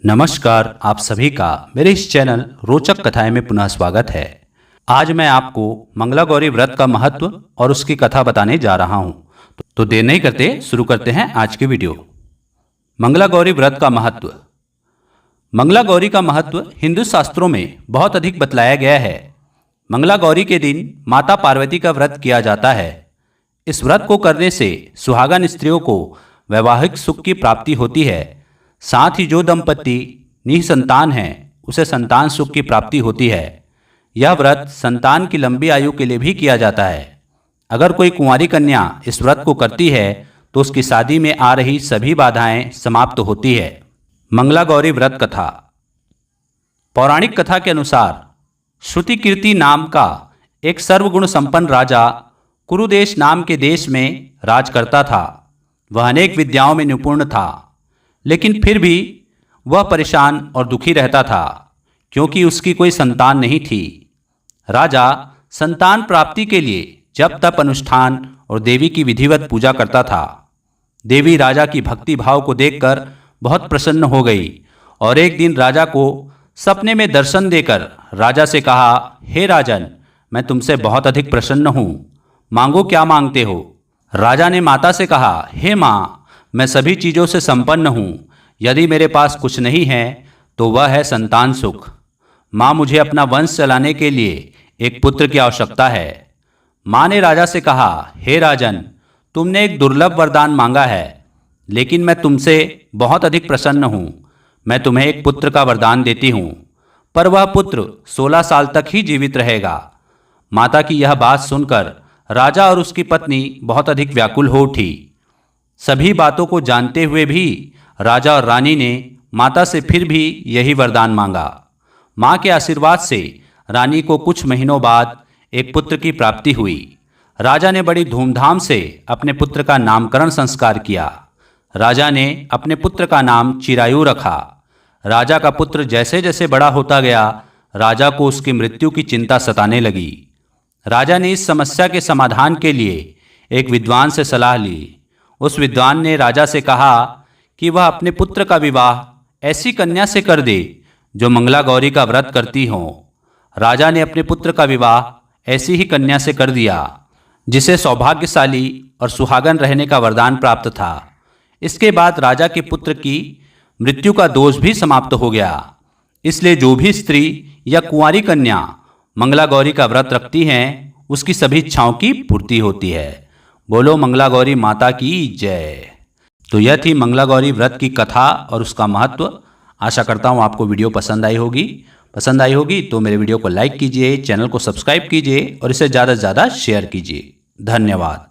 नमस्कार, आप सभी का मेरे इस चैनल रोचक कथाएं में पुनः स्वागत है। आज मैं आपको मंगला गौरी व्रत का महत्व और उसकी कथा बताने जा रहा हूं। तो देर नहीं करते शुरू करते हैं आज की वीडियो। मंगला गौरी व्रत का महत्व। मंगला गौरी का महत्व हिंदू शास्त्रों में बहुत अधिक बतलाया गया है। मंगला गौरी के दिन माता पार्वती का व्रत किया जाता है। इस व्रत को करने से सुहागन स्त्रियों को वैवाहिक सुख की प्राप्ति होती है। साथ ही जो दंपति निसंतान हैं उसे संतान सुख की प्राप्ति होती है। यह व्रत संतान की लंबी आयु के लिए भी किया जाता है। अगर कोई कुंवारी कन्या इस व्रत को करती है तो उसकी शादी में आ रही सभी बाधाएं समाप्त होती है। मंगला गौरी व्रत कथा। पौराणिक कथा के अनुसार श्रुति कीर्ति नाम का एक सर्वगुण संपन्न राजा कुरुदेश नाम के देश में राज करता था। वह अनेक विद्याओं में निपुण था, लेकिन फिर भी वह परेशान और दुखी रहता था क्योंकि उसकी कोई संतान नहीं थी। राजा संतान प्राप्ति के लिए जप तप अनुष्ठान और देवी की विधिवत पूजा करता था। देवी राजा की भक्ति भाव को देखकर बहुत प्रसन्न हो गई और एक दिन राजा को सपने में दर्शन देकर राजा से कहा, हे राजन, मैं तुमसे बहुत अधिक प्रसन्न हूँ, मांगो क्या मांगते हो। राजा ने माता से कहा, हे माँ, मैं सभी चीज़ों से संपन्न हूँ। यदि मेरे पास कुछ नहीं है तो वह है संतान सुख। माँ, मुझे अपना वंश चलाने के लिए एक पुत्र की आवश्यकता है। माँ ने राजा से कहा, हे राजन, तुमने एक दुर्लभ वरदान मांगा है, लेकिन मैं तुमसे बहुत अधिक प्रसन्न हूँ। मैं तुम्हें एक पुत्र का वरदान देती हूँ, पर वह पुत्र 16 साल तक ही जीवित रहेगा। माता की यह बात सुनकर राजा और उसकी पत्नी बहुत अधिक व्याकुल हो उठी। सभी बातों को जानते हुए भी राजा और रानी ने माता से फिर भी यही वरदान मांगा। माँ के आशीर्वाद से रानी को कुछ महीनों बाद एक पुत्र की प्राप्ति हुई। राजा ने बड़ी धूमधाम से अपने पुत्र का नामकरण संस्कार किया। राजा ने अपने पुत्र का नाम चिरायु रखा। राजा का पुत्र जैसे जैसे बड़ा होता गया, राजा को उसकी मृत्यु की चिंता सताने लगी। राजा ने इस समस्या के समाधान के लिए एक विद्वान से सलाह ली। उस विद्वान ने राजा से कहा कि वह अपने पुत्र का विवाह ऐसी कन्या से कर दे जो मंगला गौरी का व्रत करती हो। राजा ने अपने पुत्र का विवाह ऐसी ही कन्या से कर दिया जिसे सौभाग्यशाली और सुहागन रहने का वरदान प्राप्त था। इसके बाद राजा के पुत्र की मृत्यु का दोष भी समाप्त हो गया। इसलिए जो भी स्त्री या कुंवारी कन्या मंगला गौरी का व्रत रखती हैं उसकी सभी इच्छाओं की पूर्ति होती है। बोलो मंगला गौरी माता की जय। तो यह थी मंगला गौरी व्रत की कथा और उसका महत्व। आशा करता हूँ आपको वीडियो पसंद आई होगी तो मेरे वीडियो को लाइक कीजिए, चैनल को सब्सक्राइब कीजिए और इसे ज़्यादा से ज़्यादा शेयर कीजिए। धन्यवाद।